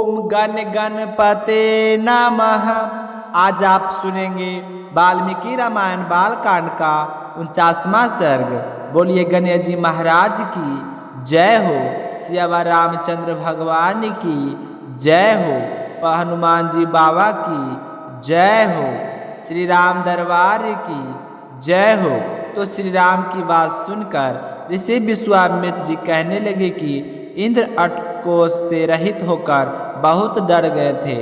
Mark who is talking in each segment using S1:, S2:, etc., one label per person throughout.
S1: गण गणपते नमः। आज आप सुनेंगे वाल्मीकि रामायण बालकांड का 49वां सर्ग। बोलिए गणेश जी महाराज की जय हो। सियावर रामचंद्र भगवान की जय हो। हनुमान जी बाबा की जय हो। श्री राम दरबार की जय हो। तो श्री राम की बात सुनकर ऋषि विश्वामित्र जी कहने लगे कि इंद्र अटकोश से रहित होकर बहुत डर गए थे।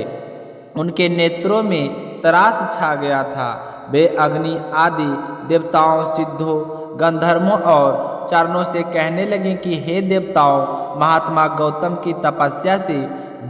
S1: उनके नेत्रों में त्रास छा गया था। वे अग्नि आदि देवताओं, सिद्धों, गंधर्वों और चरणों से कहने लगे कि हे देवताओं, महात्मा गौतम की तपस्या से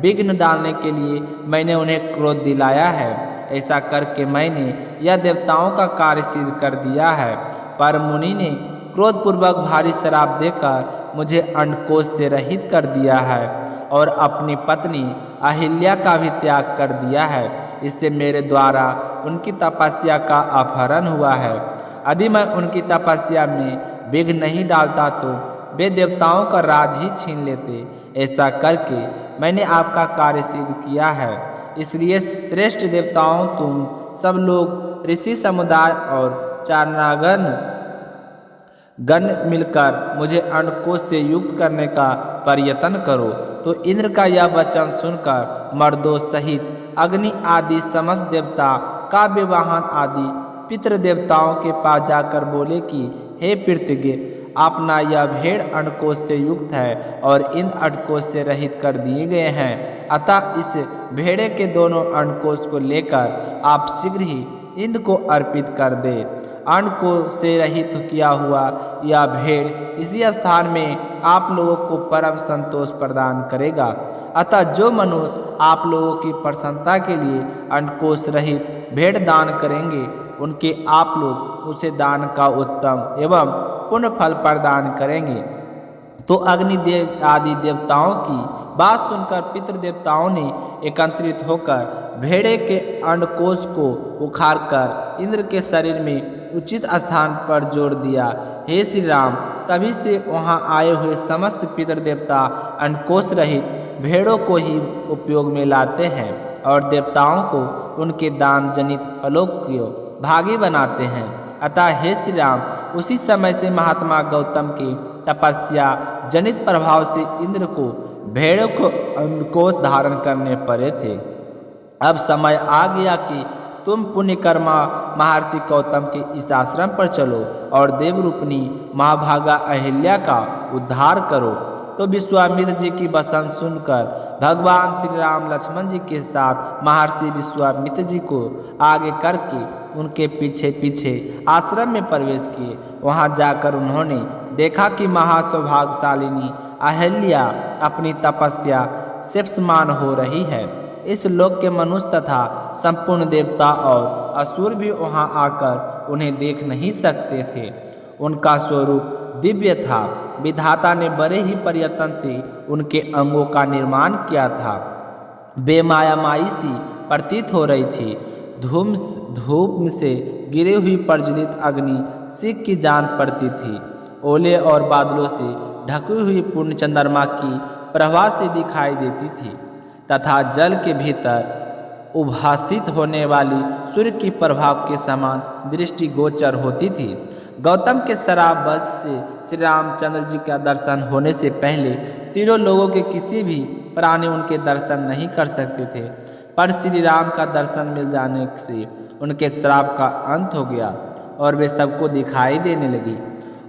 S1: विघ्न डालने के लिए मैंने उन्हें क्रोध दिलाया है। ऐसा करके मैंने यह देवताओं का कार्य सिद्ध कर दिया है। पर मुनि ने क्रोधपूर्वक भारी शराब देकर मुझे अंडकोश से रहित कर दिया है और अपनी पत्नी अहिल्या का भी त्याग कर दिया है। इससे मेरे द्वारा उनकी तपस्या का अपहरण हुआ है। यदि मैं उनकी तपस्या में विघ्न नहीं डालता तो वे देवताओं का राज ही छीन लेते। ऐसा करके मैंने आपका कार्य सिद्ध किया है। इसलिए श्रेष्ठ देवताओं, तुम सब लोग ऋषि समुदाय और चारणागण गण मिलकर मुझे अंडकोश से युक्त करने का प्रयत्न करो। तो इंद्र का यह वचन सुनकर मर्दों सहित अग्नि आदि समस्त देवता, काव्य वाहन आदि पितृ देवताओं के पास जाकर बोले कि हे पृथ्वी, अपना यह भेड़ अंडकोश से युक्त है और इंद्र अंडकोश से रहित कर दिए गए हैं। अतः इस भेड़े के दोनों अंडकोश को लेकर आप शीघ्र ही इंद्र को अर्पित कर दे। अन्न को से रहित किया हुआ यह भेड़ इसी स्थान में आप लोगों को परम संतोष प्रदान करेगा। अतः जो मनुष्य आप लोगों की प्रसन्नता के लिए अंडकोश रहित भेड़ दान करेंगे, उनके आप लोग उसे दान का उत्तम एवं पुण्य फल प्रदान करेंगे। तो अग्निदेव आदि देवताओं की बात सुनकर पितृदेवताओं ने एकत्रित होकर भेड़े के अंडकोश को उखाड़कर इंद्र के शरीर में उचित स्थान पर जोड़ दिया। हे श्री राम, तभी से वहां आए हुए समस्त पितृदेवता अंडकोश रहित भेड़ों को ही उपयोग में लाते हैं और देवताओं को उनके दान जनित फलों को भागी बनाते हैं। अतः हे श्री राम, उसी समय से महात्मा गौतम की तपस्या जनित प्रभाव से इंद्र को भेड़ों को अंडकोश धारण करने पड़े थे। अब समय आ गया कि तुम पुण्यकर्मा महर्षि गौतम के इस आश्रम पर चलो और देवरूपिणी महाभागा अहिल्या का उद्धार करो। तो विश्वामित्र जी की वचन सुनकर भगवान श्री राम लक्ष्मण जी के साथ महर्षि विश्वामित्र जी को आगे करके उनके पीछे पीछे आश्रम में प्रवेश किए। वहां जाकर उन्होंने देखा कि महासौभाग्यशालिनी अहिल्या अपनी तपस्या सेप्समान हो रही है। इस लोक के मनुष्य तथा संपूर्ण देवता और असुर भी वहां आकर उन्हें देख नहीं सकते थे। उनका स्वरूप दिव्य था। विधाता ने बड़े ही प्रयत्न से उनके अंगों का निर्माण किया था। बेमायामाई सी प्रतीत हो रही थी। धूप से गिरी हुई प्रज्वलित अग्नि सिख की जान पड़ती थी। ओले और बादलों से ढकी हुई पूर्ण चंद्रमा की प्रभा से दिखाई देती थी तथा जल के भीतर उभासित होने वाली सूर्य की प्रभाव के समान दृष्टिगोचर होती थी। गौतम के शराबवश से श्री रामचंद्र जी का दर्शन होने से पहले तीनों लोगों के किसी भी प्राणी उनके दर्शन नहीं कर सकते थे। पर श्री राम का दर्शन मिल जाने से उनके श्राप का अंत हो गया और वे सबको दिखाई देने लगी।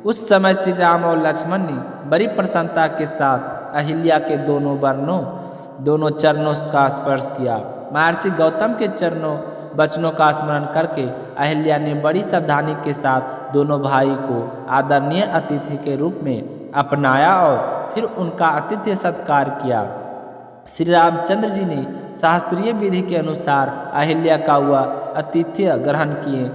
S1: उस समय श्री राम और लक्ष्मण ने बड़ी प्रसन्नता के साथ अहिल्या के दोनों चरणों का स्पर्श किया। महर्षि गौतम के वचनों का स्मरण करके अहिल्या ने बड़ी सावधानी के साथ दोनों भाई को आदरणीय अतिथि के रूप में अपनाया और फिर उनका आतिथ्य सत्कार किया। श्री रामचंद्र जी ने शास्त्रीय विधि के अनुसार अहिल्या का वह आतिथ्य ग्रहण किए।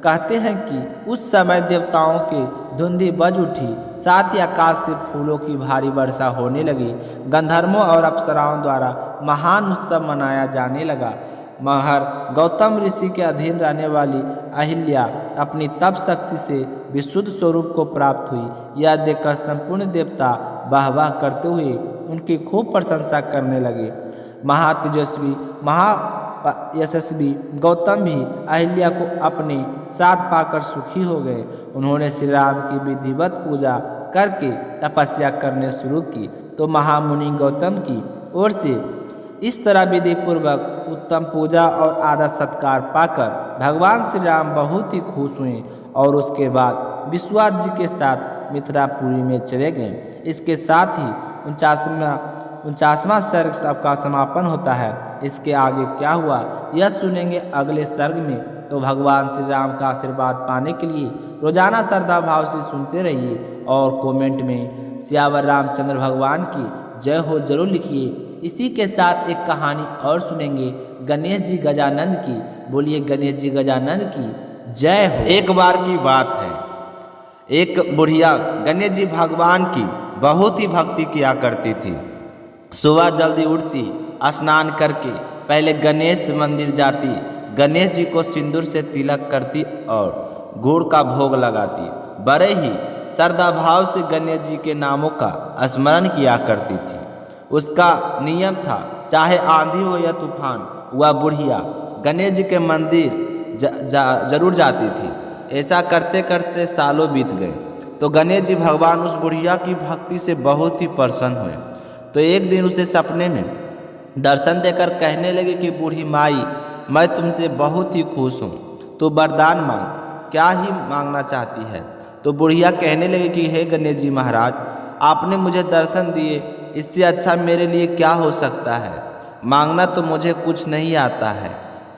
S1: कहते हैं कि उस समय देवताओं की धुंधी बज उठी, साथ ही आकाश से फूलों की भारी वर्षा होने लगी। गंधर्वों और अप्सराओं द्वारा महान उत्सव मनाया जाने लगा। महर गौतम ऋषि के अधीन रहने वाली अहिल्या अपनी तप शक्ति से विशुद्ध स्वरूप को प्राप्त हुई। यह देखकर संपूर्ण देवता वाह वाह करते हुए उनकी खूब प्रशंसा करने लगे। महातेजस्वी यशस्वी गौतम भी अहिल्या को अपने साथ पाकर सुखी हो गए। उन्होंने श्री राम की विधिवत पूजा करके तपस्या करने शुरू की तो महामुनि गौतम की ओर से इस तरह विधि पूर्वक उत्तम पूजा और आदर सत्कार पाकर भगवान श्री राम बहुत ही खुश हुए और उसके बाद विश्वास जी के साथ मिथिलापुरी में चले गए। इसके साथ ही 49वां सर्ग सबका समापन होता है। इसके आगे क्या हुआ यह सुनेंगे अगले सर्ग में। तो भगवान श्री राम का आशीर्वाद पाने के लिए रोजाना श्रद्धा भाव से सुनते रहिए और कमेंट में सियावर रामचंद्र भगवान की जय हो जरूर लिखिए। इसी के साथ एक कहानी और सुनेंगे गणेश जी गजानंद की। बोलिए गणेश जी गजानंद की जय हो।
S2: एक बार की बात है, एक बुढ़िया गणेश जी भगवान की बहुत ही भक्ति किया करती थी। सुबह जल्दी उठती, स्नान करके पहले गणेश मंदिर जाती, गणेश जी को सिंदूर से तिलक करती और गुड़ का भोग लगाती। बड़े ही श्रद्धा भाव से गणेश जी के नामों का स्मरण किया करती थी। उसका नियम था चाहे आंधी हो या तूफान, वह बुढ़िया गणेश जी के मंदिर जरूर जाती थी। ऐसा करते करते सालों बीत गए तो गणेश जी भगवान उस बुढ़िया की भक्ति से बहुत ही प्रसन्न हुए। तो एक दिन उसे सपने में दर्शन देकर कहने लगे कि बूढ़ी माई, मैं तुमसे बहुत ही खुश हूँ, तो वरदान मांग, क्या ही मांगना चाहती है। तो बुढ़िया कहने लगे कि हे गणेश जी महाराज, आपने मुझे दर्शन दिए, इससे अच्छा मेरे लिए क्या हो सकता है। मांगना तो मुझे कुछ नहीं आता है,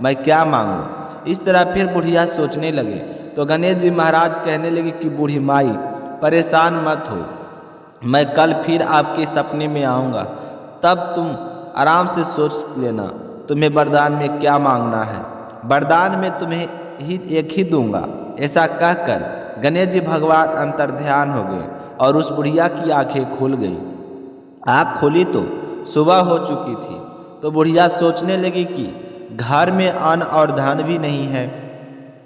S2: मैं क्या मांगूँ। इस तरह फिर बुढ़िया सोचने लगे तो गणेश जी महाराज कहने लगे कि बूढ़ी माई परेशान मत हो, मैं कल फिर आपके सपने में आऊँगा, तब तुम आराम से सोच लेना तुम्हें वरदान में क्या मांगना है। वरदान में तुम्हें एक ही दूंगा। ऐसा कहकर गणेश जी भगवान अंतर्ध्यान हो गए और उस बुढ़िया की आंखें खुल गई। आँख खोली तो सुबह हो चुकी थी। तो बुढ़िया सोचने लगी कि घर में अन्न और धन भी नहीं है,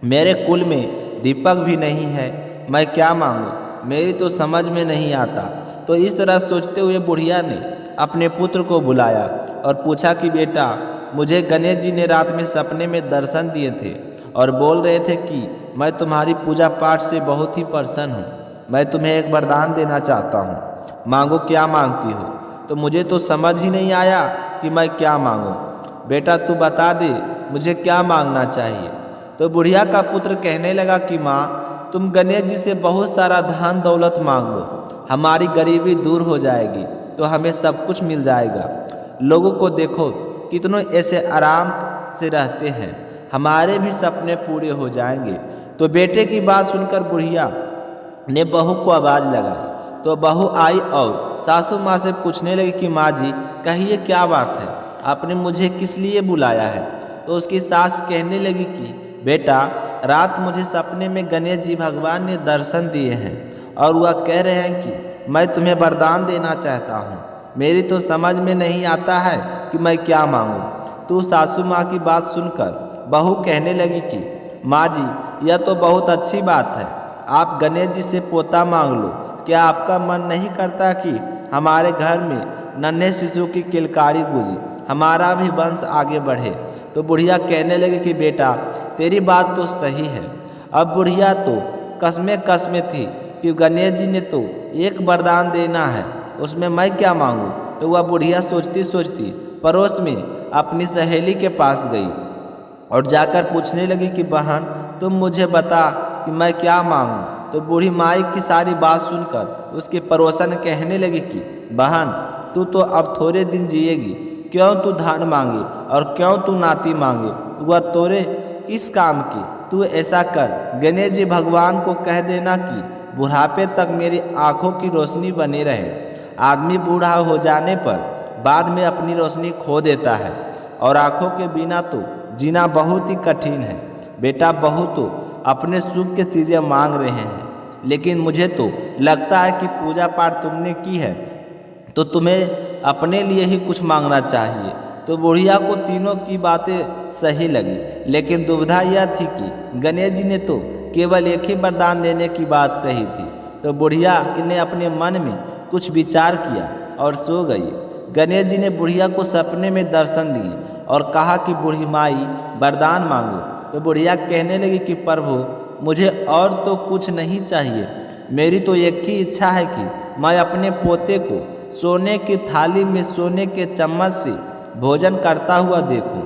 S2: मेरे कुल में दीपक भी नहीं है, मैं क्या मांगूं, मेरी तो समझ में नहीं आता। तो इस तरह सोचते हुए बुढ़िया ने अपने पुत्र को बुलाया और पूछा कि बेटा, मुझे गणेश जी ने रात में सपने में दर्शन दिए थे और बोल रहे थे कि मैं तुम्हारी पूजा पाठ से बहुत ही प्रसन्न हूँ, मैं तुम्हें एक वरदान देना चाहता हूँ, मांगो क्या मांगती हो। तो मुझे तो समझ ही नहीं आया कि मैं क्या मांगूं, बेटा तू बता दे मुझे क्या मांगना चाहिए। तो बुढ़िया का पुत्र कहने लगा कि माँ, तुम गणेश जी से बहुत सारा धन दौलत मांग लो, हमारी गरीबी दूर हो जाएगी, तो हमें सब कुछ मिल जाएगा। लोगों को देखो कितनों ऐसे आराम से रहते हैं, हमारे भी सपने पूरे हो जाएंगे। तो बेटे की बात सुनकर बुढ़िया ने बहू को आवाज़ लगाई। तो बहू आई और सासू माँ से पूछने लगी कि माँ जी कहिए क्या बात है, आपने मुझे किस लिए बुलाया है। तो उसकी सास कहने लगी कि बेटा, रात मुझे सपने में गणेश जी भगवान ने दर्शन दिए हैं और वह कह रहे हैं कि मैं तुम्हें वरदान देना चाहता हूँ, मेरी तो समझ में नहीं आता है कि मैं क्या मांगूँ। तो सासू माँ की बात सुनकर बहू कहने लगी कि माँ जी यह तो बहुत अच्छी बात है, आप गणेश जी से पोता मांग लो, क्या आपका मन नहीं करता कि हमारे घर में नन्हे शिशु की किलकारी गूंजी, हमारा भी वंश आगे बढ़े। तो बुढ़िया कहने लगी कि बेटा तेरी बात तो सही है। अब बुढ़िया तो कसमें थी कि गणेश जी ने तो एक वरदान देना है, उसमें मैं क्या मांगूं। तो वह बुढ़िया सोचती सोचती पड़ोस में अपनी सहेली के पास गई और जाकर पूछने लगी कि बहन तुम मुझे बता कि मैं क्या मांगूं। तो बूढ़ी माई की सारी बात सुनकर उसके पड़ोसन कहने लगी कि बहन तू तो अब थोड़े दिन जिएगी, क्यों तू धन मांगे और क्यों तू नाती मांगे, वह तोरे किस काम की। तू ऐसा कर, गणेश जी भगवान को कह देना कि बुढ़ापे तक मेरी आँखों की रोशनी बनी रहे। आदमी बूढ़ा हो जाने पर बाद में अपनी रोशनी खो देता है और आँखों के बिना तो जीना बहुत ही कठिन है। बेटा बहू तो अपने सुख की चीज़ें मांग रहे हैं, लेकिन मुझे तो लगता है कि पूजा पाठ तुमने की है तो तुम्हें अपने लिए ही कुछ मांगना चाहिए। तो बुढ़िया को तीनों की बातें सही लगी, लेकिन दुविधा यह थी कि गणेश जी ने तो केवल एक ही वरदान देने की बात कही थी। तो बुढ़िया ने अपने मन में कुछ विचार किया और सो गई। गणेश जी ने बुढ़िया को सपने में दर्शन दिए और कहा कि बूढ़ी माई वरदान मांगो। तो बुढ़िया कहने लगी कि प्रभु मुझे और तो कुछ नहीं चाहिए, मेरी तो एक ही इच्छा है कि मैं अपने पोते को सोने की थाली में सोने के चम्मच से भोजन करता हुआ देखूं।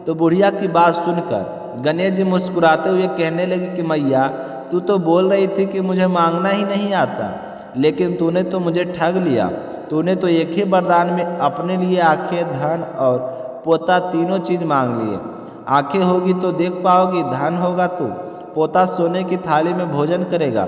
S2: तो बुढ़िया की बात सुनकर गणेश जी मुस्कुराते हुए कहने लगे कि मैया तू तो बोल रही थी कि मुझे मांगना ही नहीं आता, लेकिन तूने तो मुझे ठग लिया। तूने तो एक ही वरदान में अपने लिए आंखें, धन और पोता तीनों चीज़ मांग लिए। आंखें होगी तो देख पाओगी, धन होगा तो पोता सोने की थाली में भोजन करेगा।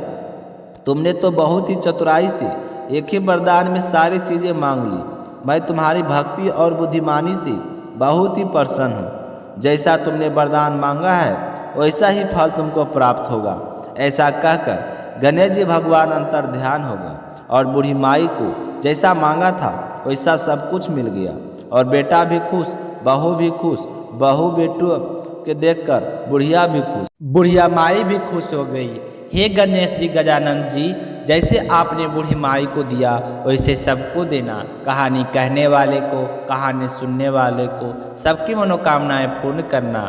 S2: तुमने तो बहुत ही चतुराई से एक ही वरदान में सारी चीज़ें मांग ली। मैं तुम्हारी भक्ति और बुद्धिमानी से बहुत ही प्रसन्न हूँ। जैसा तुमने वरदान मांगा है वैसा ही फल तुमको प्राप्त होगा। ऐसा कहकर गणेश जी भगवान अंतर ध्यान हो गए और बूढ़ी माई को जैसा मांगा था वैसा सब कुछ मिल गया। और बेटा भी खुश, बहू भी खुश, बहू बेटू के देखकर बुढ़िया भी खुश,
S1: बुढ़िया माई भी खुश हो गई। हे गणेश जी, गजानन जी, जैसे आपने बूढ़ी माई को दिया वैसे सबको देना। कहानी कहने वाले को, कहानी सुनने वाले को सबकी मनोकामनाएं पूर्ण करना।